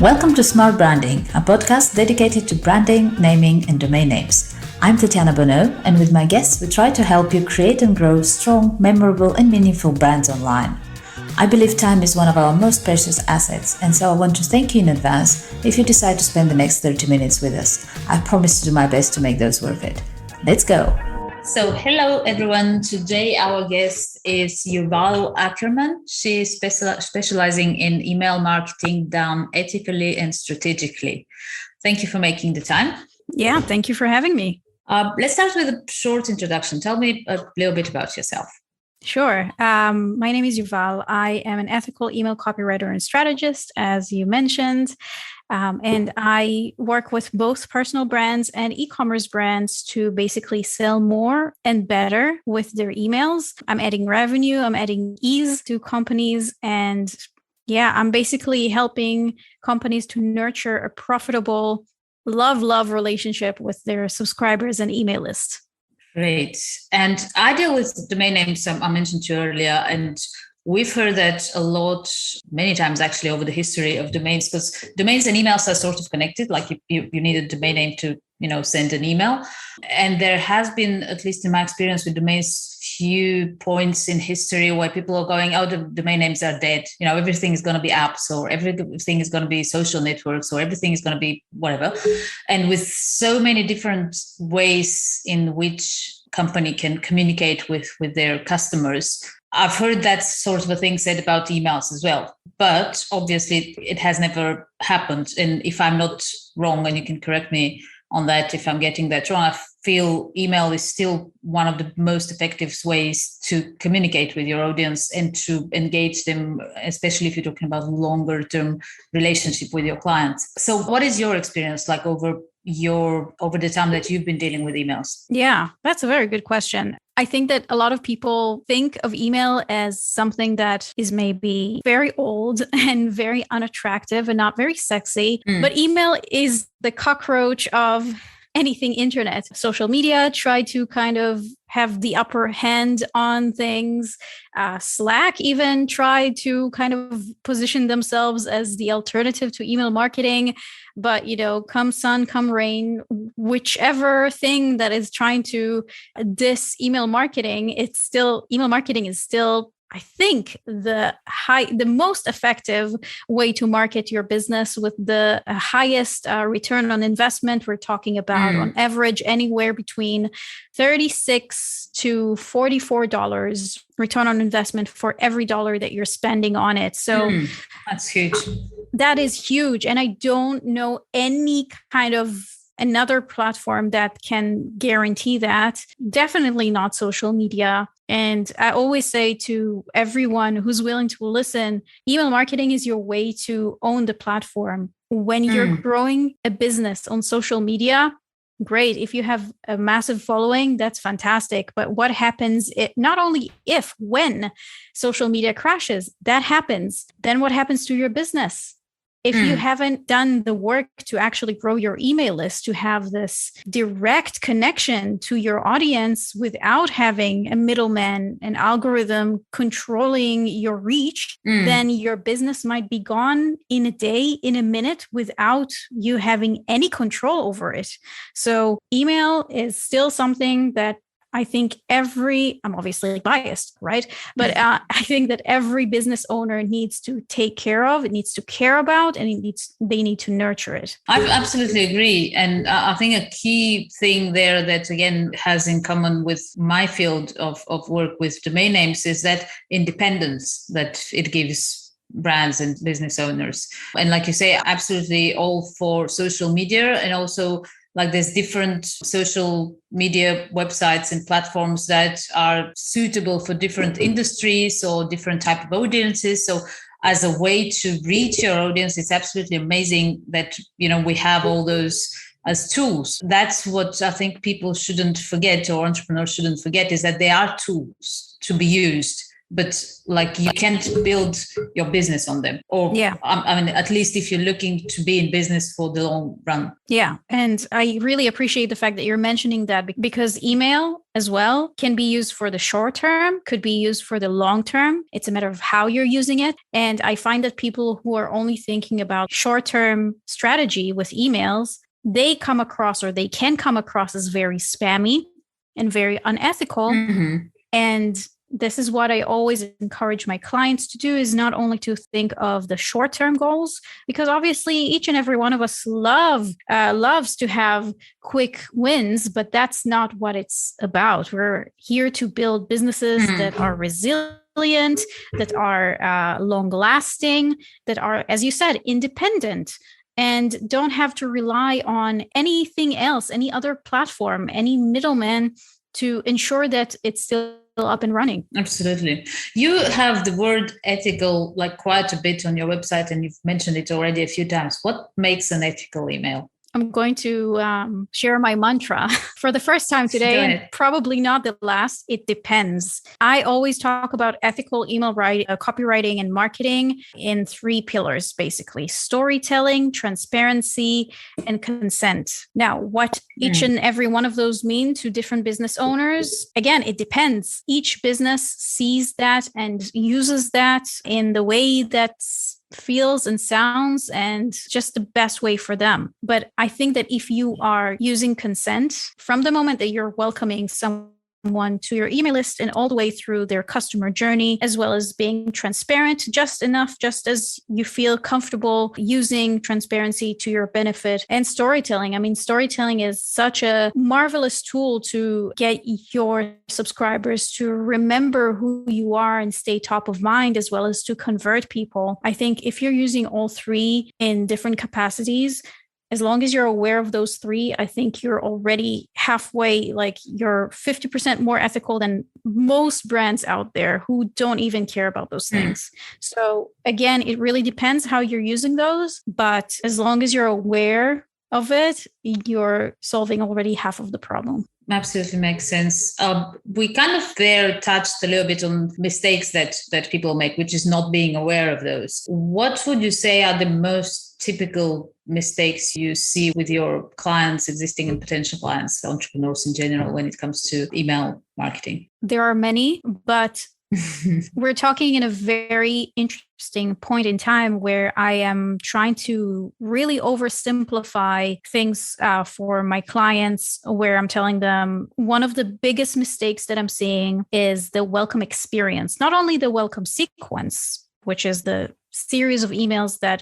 Welcome to Smart Branding, a podcast dedicated to branding, naming, and domain names. I'm Tatiana Bonneau, and with my guests, we try to help you create and grow strong, memorable, and meaningful brands online. I believe time is one of our most precious assets, and so I want to thank you in advance if you decide to spend the next 30 minutes with us. I promise to do my best to make those worth it. Let's go. So, hello everyone. Today our guest is Yuval Ackerman. She is specializing in email marketing done ethically and strategically. Thank you for making the time. Yeah, thank you for having me. Let's start with a short introduction. Tell me a little bit about yourself. Sure. My name is Yuval. I am an ethical email copywriter and strategist, as you mentioned. And I work with both personal brands and e-commerce brands to basically sell more and better with their emails. I'm adding revenue, I'm adding ease to companies. And yeah, I'm basically helping companies to nurture a profitable love relationship with their subscribers and email list. Great. And I deal with domain names I mentioned to you earlier, and we've heard that a lot, many times actually over the history of domains, because domains and emails are sort of connected. Like you need a domain name to, send an email. And there has been, at least in my experience with domains, few points in history where people are going, oh, the domain names are dead. Everything is going to be apps, or everything is going to be social networks, or everything is going to be whatever. And with so many different ways in which company can communicate with their customers, I've heard that sort of a thing said about emails as well. But obviously it has never happened. And if I'm not wrong, and you can correct me on that if I'm getting that wrong, I feel email is still one of the most effective ways to communicate with your audience and to engage them, especially if you're talking about longer term relationship with your clients. So what is your experience like over the time that you've been dealing with emails? Yeah, that's a very good question. I think that a lot of people think of email as something that is maybe very old and very unattractive and not very sexy. But email is the cockroach of anything internet. Social media try to kind of have the upper hand on things. Slack even tried to kind of position themselves as the alternative to email marketing. But, come sun, come rain, whichever thing that is trying to diss email marketing, email marketing is still, I think, the most effective way to market your business with the highest return on investment. We're talking about on average anywhere between $36 to $44 return on investment for every dollar that you're spending on it. So that's huge. That is huge. And I don't know any kind of another platform that can guarantee that. Definitely not social media. And I always say to everyone who's willing to listen, email marketing is your way to own the platform. When you're growing a business on social media, great. If you have a massive following, that's fantastic. But what happens not only when social media crashes, that happens, then what happens to your business? If you haven't done the work to actually grow your email list, to have this direct connection to your audience without having a middleman, an algorithm controlling your reach, then your business might be gone in a day, in a minute, without you having any control over it. So email is still something that I think I'm obviously biased, right? But I think that every business owner needs to take care of, it needs to care about, and they need to nurture it. I absolutely agree. And I think a key thing there that, again, has in common with my field of work with domain names is that independence that it gives brands and business owners. And like you say, absolutely all for social media, and also like there's different social media websites and platforms that are suitable for different industries or different type of audiences. So as a way to reach your audience, it's absolutely amazing that, we have all those as tools. That's what I think people shouldn't forget, or entrepreneurs shouldn't forget, is that they are tools to be used, but like you can't build your business on them. Or I mean, at least if you're looking to be in business for the long run. Yeah. And I really appreciate the fact that you're mentioning that, because email as well can be used for the short term, could be used for the long term. It's a matter of how you're using it. And I find that people who are only thinking about short-term strategy with emails, they can come across as very spammy and very unethical. And this is what I always encourage my clients to do, is not only to think of the short-term goals, because obviously each and every one of us loves to have quick wins, but that's not what it's about. We're here to build businesses that are resilient, that are long-lasting, that are, as you said, independent, and don't have to rely on anything else, any other platform, any middleman to ensure that it's still up and running. Absolutely. You have the word ethical like quite a bit on your website, and you've mentioned it already a few times. What makes an ethical email? I'm going to share my mantra for the first time today, and probably not the last. It depends. I always talk about ethical email writing, copywriting, and marketing in 3 pillars, basically: storytelling, transparency, and consent. Now, what each and every one of those mean to different business owners, again, it depends. Each business sees that and uses that in the way that's feels and sounds and just the best way for them. But I think that if you are using consent from the moment that you're welcoming someone to your email list and all the way through their customer journey, as well as being transparent just enough, just as you feel comfortable using transparency to your benefit, and storytelling. I mean, storytelling is such a marvelous tool to get your subscribers to remember who you are and stay top of mind, as well as to convert people. I think if you're using all 3 in different capacities, as long as you're aware of those 3, I think you're already halfway, like you're 50% more ethical than most brands out there who don't even care about those things. So again, it really depends how you're using those. But as long as you're aware of it, you're solving already half of the problem. Absolutely makes sense. We kind of touched a little bit on mistakes that people make, which is not being aware of those. What would you say are the most typical mistakes you see with your clients, existing and potential clients, entrepreneurs in general, when it comes to email marketing? There are many, but we're talking in a very interesting point in time where I am trying to really oversimplify things for my clients, where I'm telling them one of the biggest mistakes that I'm seeing is the welcome experience, not only the welcome sequence, which is the series of emails that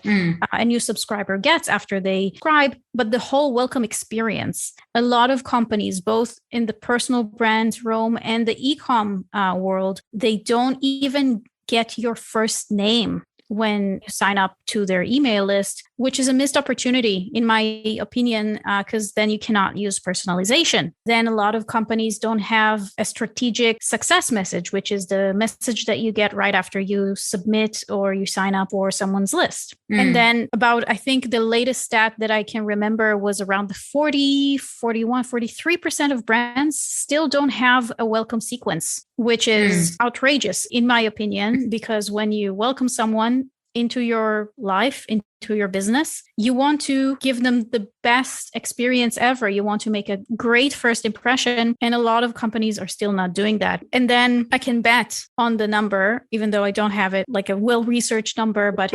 a new subscriber gets after they subscribe, but the whole welcome experience. A lot of companies, both in the personal brand realm and the e-com world, they don't even get your first name when you sign up to their email list, which is a missed opportunity, in my opinion, because then you cannot use personalization. Then a lot of companies don't have a strategic success message, which is the message that you get right after you submit or you sign up for someone's list. And then I think the latest stat that I can remember was around the 43% of brands still don't have a welcome sequence, which is outrageous, in my opinion, because when you welcome someone into your life, into your business, you want to give them the best experience ever. You want to make a great first impression. And a lot of companies are still not doing that. And then I can bet on the number, even though I don't have it like a well-researched number, but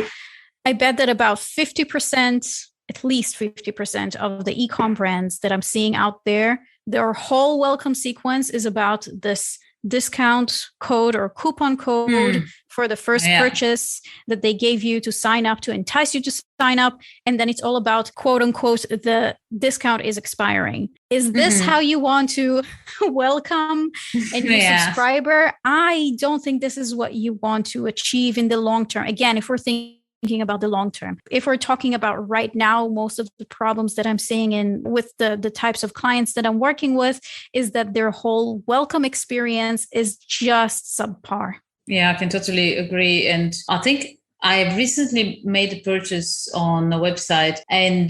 I bet that about 50%, at least 50% of the e-com brands that I'm seeing out there, their whole welcome sequence is about this discount code or coupon code for the first purchase that they gave you to sign up, to entice you to sign up. And then it's all about, quote unquote, the discount is expiring. Is this how you want to welcome a new subscriber? I don't think this is what you want to achieve in the long term. Again, if we're thinking about the long term. If we're talking about right now, most of the problems that I'm seeing with the types of clients that I'm working with is that their whole welcome experience is just subpar. Yeah, I can totally agree. And I think I recently made a purchase on a website, and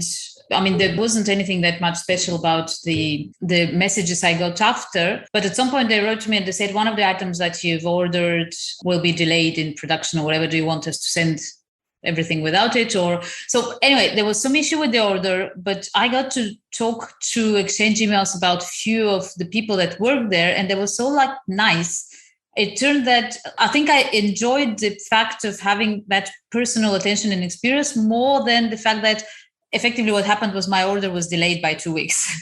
I mean, there wasn't anything that much special about the messages I got after. But at some point they wrote to me and they said, one of the items that you've ordered will be delayed in production or whatever. Do you want us to send everything without it? Or so anyway, there was some issue with the order, but I got to exchange emails about few of the people that worked there, and they were so like nice. It turned that I think I enjoyed the fact of having that personal attention and experience more than the fact that effectively what happened was my order was delayed by 2 weeks,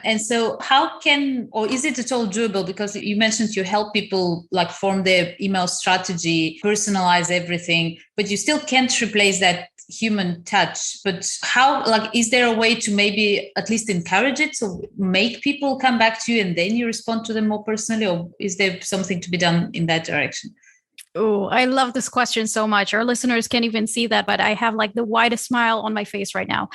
And so or is it at all doable? Because you mentioned you help people like form their email strategy, personalize everything, but you still can't replace that human touch. But is there a way to maybe at least encourage it? So make people come back to you and then you respond to them more personally, or is there something to be done in that direction? Oh, I love this question so much. Our listeners can't even see that, but I have like the widest smile on my face right now.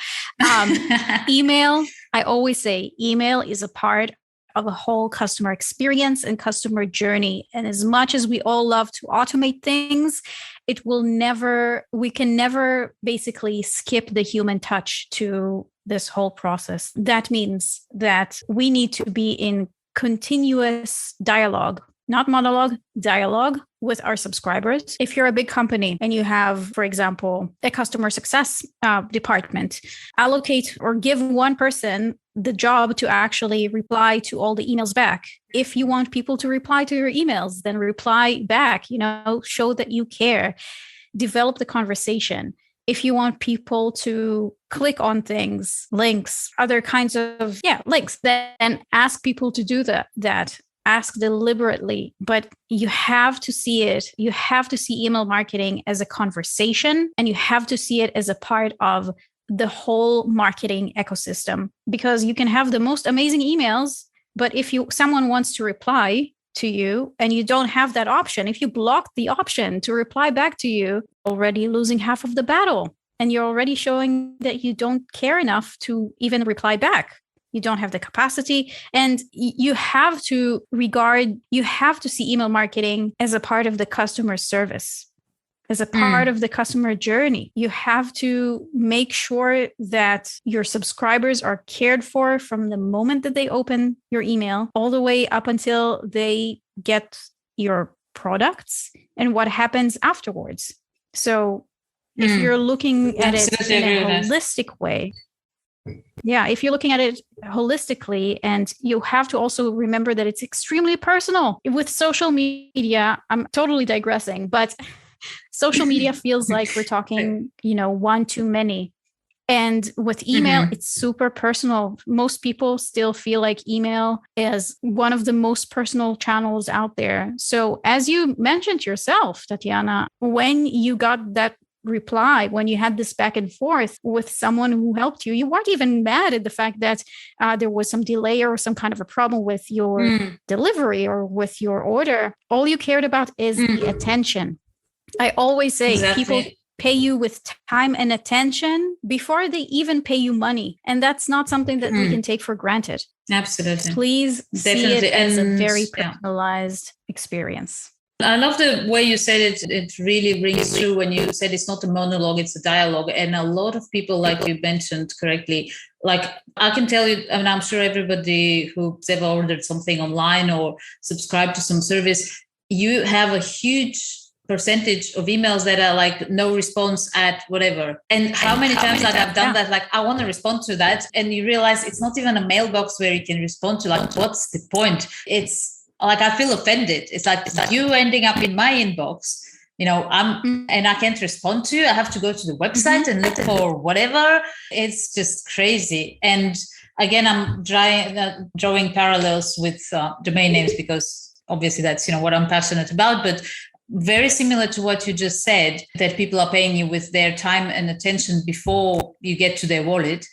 Email, I always say email is a part of a whole customer experience and customer journey. And as much as we all love to automate things, we can never basically skip the human touch to this whole process. That means that we need to be in continuous dialogue, not monologue, dialogue with our subscribers. If you're a big company and you have, for example, a customer success department, allocate or give one person the job to actually reply to all the emails back. If you want people to reply to your emails, then reply back, show that you care, develop the conversation. If you want people to click on things, links, other kinds of links, then ask people to do that. Ask deliberately, but you have to see it. You have to see email marketing as a conversation, and you have to see it as a part of the whole marketing ecosystem, because you can have the most amazing emails, but if someone wants to reply to you and you don't have that option, if you block the option to reply back to you, already losing half of the battle, and you're already showing that you don't care enough to even reply back. You don't have the capacity, and you have to see email marketing as a part of the customer service, as a part of the customer journey. You have to make sure that your subscribers are cared for from the moment that they open your email all the way up until they get your products and what happens afterwards. So if you're looking at it in a holistic way, if you're looking at it holistically, and you have to also remember that it's extremely personal. With social media, I'm totally digressing, but social media feels like we're talking, one too many. And with email, it's super personal. Most people still feel like email is one of the most personal channels out there. So as you mentioned yourself, Tatiana, when you got that reply, when you had this back and forth with someone who helped you, you weren't even mad at the fact that there was some delay or some kind of a problem with your delivery or with your order. All you cared about is the attention. I always say people pay you with time and attention before they even pay you money. And that's not something that we can take for granted. Absolutely. Please see it as a very personalized experience. I love the way you said it. It really rings true when you said it's not a monologue, it's a dialogue. And a lot of people, like you mentioned correctly, like I can tell you, and I'm sure everybody who's ever ordered something online or subscribed to some service, you have a huge percentage of emails that are like no response at whatever. And how many times I've done that, like I want to respond to that. And you realize it's not even a mailbox where you can respond to, like, what's the point? It's like, I feel offended. It's like you ending up in my inbox, and I can't respond to you. I have to go to the website and look for whatever. It's just crazy. And again, I'm drawing parallels with domain names, because obviously that's, what I'm passionate about, but very similar to what you just said, that people are paying you with their time and attention before you get to their wallet.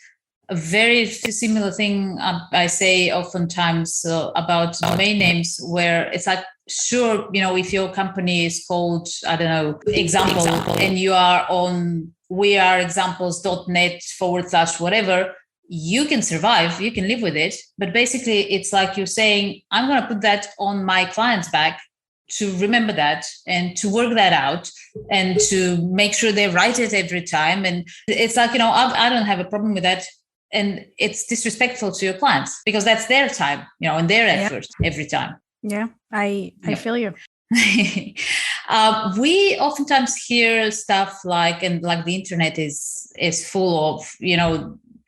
A very similar thing I say oftentimes about domain names, where it's like, sure, if your company is called, I don't know, example, and you are on weareexamples.net/whatever, you can survive, you can live with it. But basically, it's like you're saying, I'm going to put that on my client's back to remember that and to work that out and to make sure they write it every time. And it's like, I don't have a problem with that. And it's disrespectful to your clients because that's their time, and their effort every time. Yeah, I feel you. We oftentimes hear stuff like the internet is full of,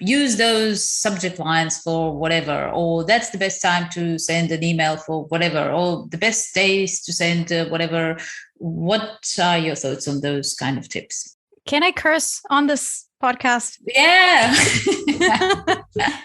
use those subject lines for whatever, or that's the best time to send an email for whatever, or the best days to send whatever. What are your thoughts on those kind of tips? Can I curse on this podcast? Yeah.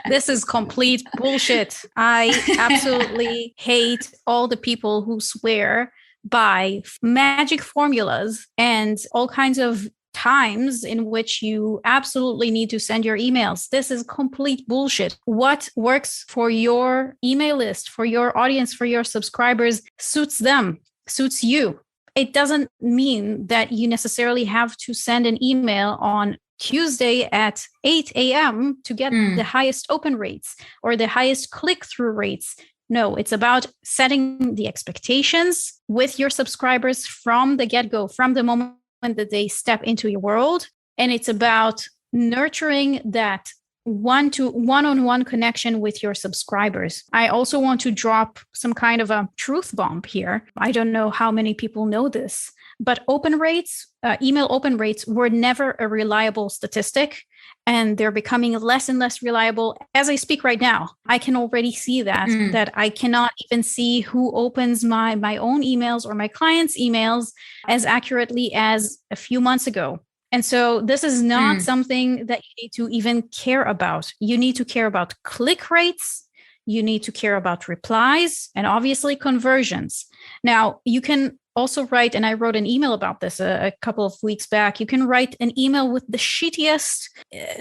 This is complete bullshit. I absolutely hate all the people who swear by magic formulas and all kinds of times in which you absolutely need to send your emails. This is complete bullshit. What works for your email list, for your audience, for your subscribers suits them, suits you. It doesn't mean that you necessarily have to send an email on Tuesday at 8 a.m. to get the highest open rates or the highest click-through rates. No, it's about setting the expectations with your subscribers from the get-go, from the moment that they step into your world. And it's about nurturing that one-on-one connection with your subscribers. I also want to drop some kind of a truth bomb here. I don't know how many people know this, but open rates, email open rates were never a reliable statistic, and they're becoming less and less reliable as I speak right now. I can already see that I cannot even see who opens my own emails or my clients' emails as accurately as a few months ago. And so this is not something that you need to even care about. You need to care about click rates. You need to care about replies and obviously conversions. Now, you can also write, and I wrote an email about this a couple of weeks back, you can write an email with the shittiest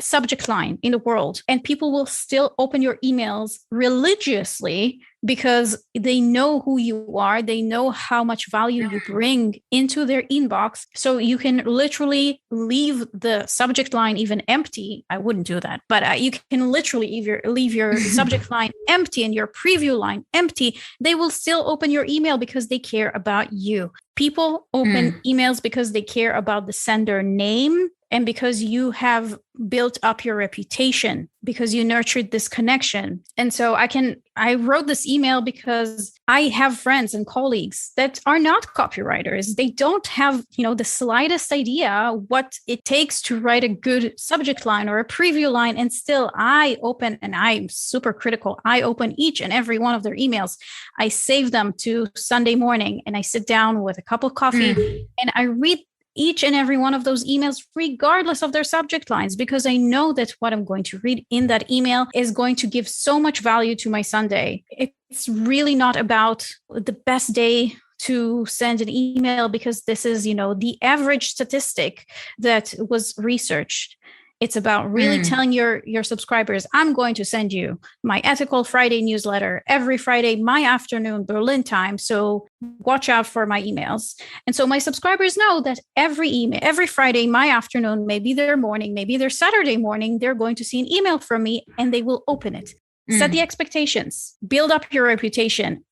subject line in the world, and people will still open your emails religiously because they know who you are. They know how much value you bring into their inbox. So you can literally leave the subject line even empty. I wouldn't do that, but you can literally leave your subject line empty and your preview line empty. They will still open your email because they care about you. People open emails because they care about the sender name and because you have built up your reputation, because you nurtured this connection. And so I wrote this email because I have friends and colleagues that are not copywriters. They don't have, the slightest idea what it takes to write a good subject line or a preview line. And still I open, and I'm super critical. I open each and every one of their emails. I save them to Sunday morning and I sit down with a cup of coffee and I read each and every one of those emails, regardless of their subject lines, because I know that what I'm going to read in that email is going to give so much value to my Sunday. It's really not about the best day to send an email because this is, the average statistic that was researched. It's about really telling your subscribers, I'm going to send you my Ethical Friday newsletter every Friday, my afternoon, Berlin time. So watch out for my emails. And so my subscribers know that every Friday, my afternoon, maybe their morning, maybe their Saturday morning, they're going to see an email from me and they will open it. Set the expectations, build up your reputation.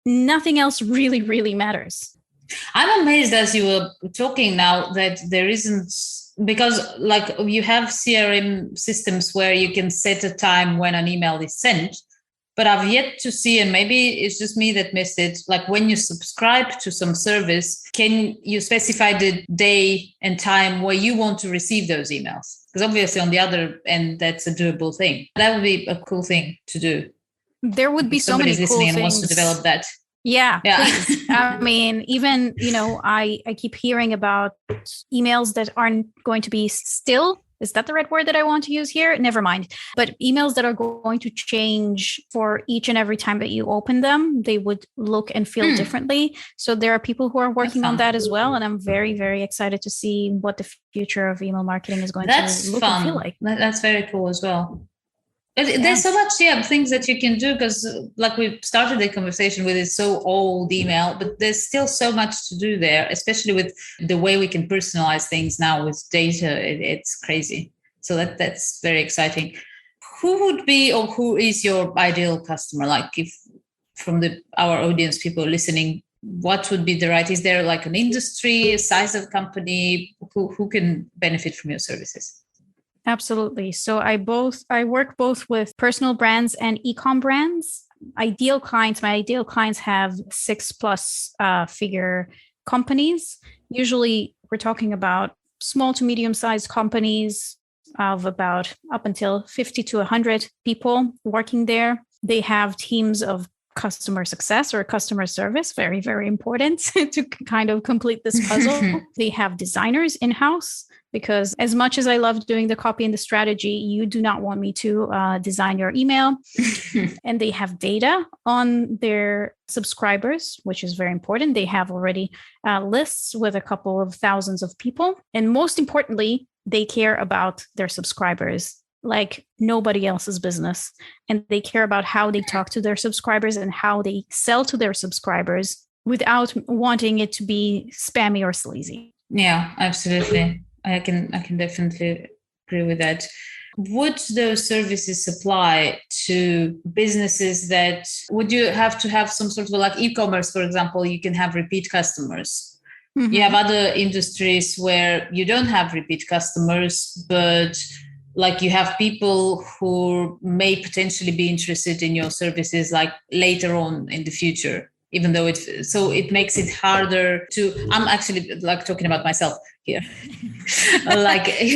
Nothing else really, really matters. I'm amazed as you were talking now that there isn't, because like you have CRM systems where you can set a time when an email is sent, but I've yet to see, and maybe it's just me that missed it, like when you subscribe to some service, can you specify the day and time where you want to receive those emails? Because obviously on the other end, that's a doable thing. That would be a cool thing to do. There would be so many cool listening things. And wants to develop that. Yeah. Please. I mean, even, I keep hearing about emails that aren't going to be still. Is that the right word that I want to use here? Never mind. But emails that are going to change for each and every time that you open them, they would look and feel differently. So there are people who are working on that as well. And I'm very, very excited to see what the future of email marketing is going to look and feel like. That's very cool as well. There's so much, things that you can do because like we started the conversation with, it's so old email, but there's still so much to do there, especially with the way we can personalize things now with data. It's crazy. So that's very exciting. Who would be or who is your ideal customer? Like if from our audience, people listening, what would be the right? Is there like an industry, size of company who can benefit from your services? Absolutely. So I work both with personal brands and e-com brands. My ideal clients have 6+ figure companies. Usually we're talking about small to medium-sized companies of about up until 50 to 100 people working there. They have teams of customer success or customer service, very, very important to kind of complete this puzzle. They have designers in-house, because as much as I love doing the copy and the strategy, you do not want me to design your email. And they have data on their subscribers, which is very important. They have already lists with a couple of thousands of people. And most importantly, they care about their subscribers like nobody else's business. And they care about how they talk to their subscribers and how they sell to their subscribers without wanting it to be spammy or sleazy. Yeah, absolutely. I can definitely agree with that. Would those services apply to businesses that would you have to have some sort of like e-commerce, for example, you can have repeat customers. Mm-hmm. You have other industries where you don't have repeat customers, but like you have people who may potentially be interested in your services like later on in the future, even though it makes it harder to, I'm actually like talking about myself here. Like I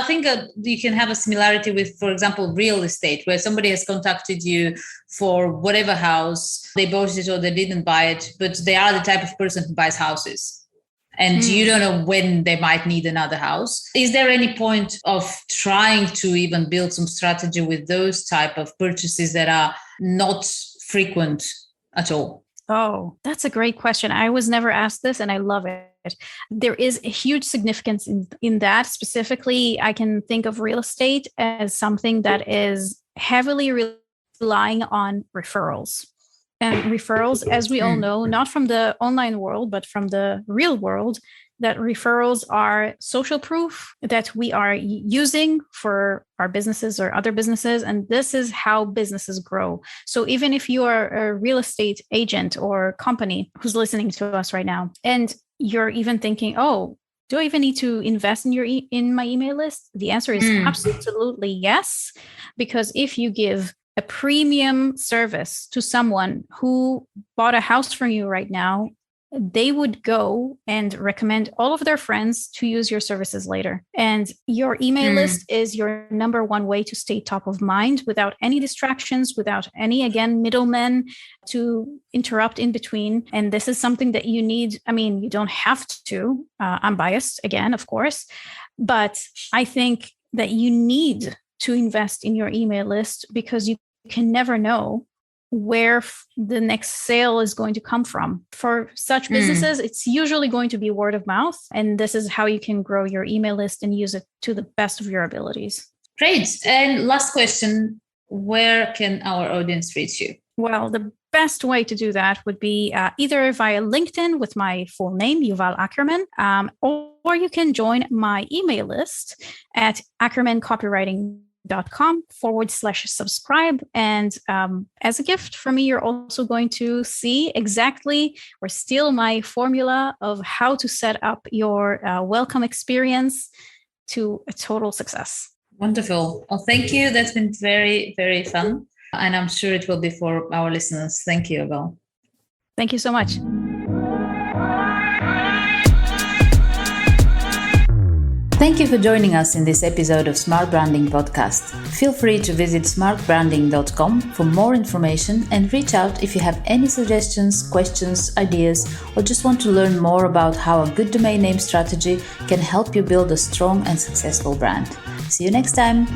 think you can have a similarity with, for example, real estate, where somebody has contacted you for whatever house, they bought it or they didn't buy it, but they are the type of person who buys houses. And you don't know when they might need another house. Is there any point of trying to even build some strategy with those type of purchases that are not frequent at all? Oh, that's a great question. I was never asked this and I love it. There is a huge significance in that. Specifically, I can think of real estate as something that is heavily relying on referrals. And referrals, as we all know, not from the online world, but from the real world, that referrals are social proof that we are using for our businesses or other businesses. And this is how businesses grow. So even if you are a real estate agent or company who's listening to us right now, and you're even thinking, oh, do I even need to invest in my email list? The answer is absolutely yes. Because if you give a premium service to someone who bought a house from you right now, they would go and recommend all of their friends to use your services later. And your email list is your number one way to stay top of mind without any distractions, without any, again, middlemen to interrupt in between. And this is something that you need. I mean, you don't have to. I'm biased again, of course, but I think that you need to invest in your email list because you can never know where the next sale is going to come from. For such businesses, it's usually going to be word of mouth. And this is how you can grow your email list and use it to the best of your abilities. Great. And last question, where can our audience reach you? Well, the best way to do that would be either via LinkedIn with my full name, Yuval Ackerman, or you can join my email list at ackermancopywriting.com/subscribe. And as a gift from me, you're also going to see exactly or steal my formula of how to set up your welcome experience to a total success. Wonderful. Well, thank you. That's been very, very fun. And I'm sure it will be for our listeners. Thank you, Yuval. Thank you so much. Thank you for joining us in this episode of Smart Branding Podcast. Feel free to visit smartbranding.com for more information and reach out if you have any suggestions, questions, ideas, or just want to learn more about how a good domain name strategy can help you build a strong and successful brand. See you next time.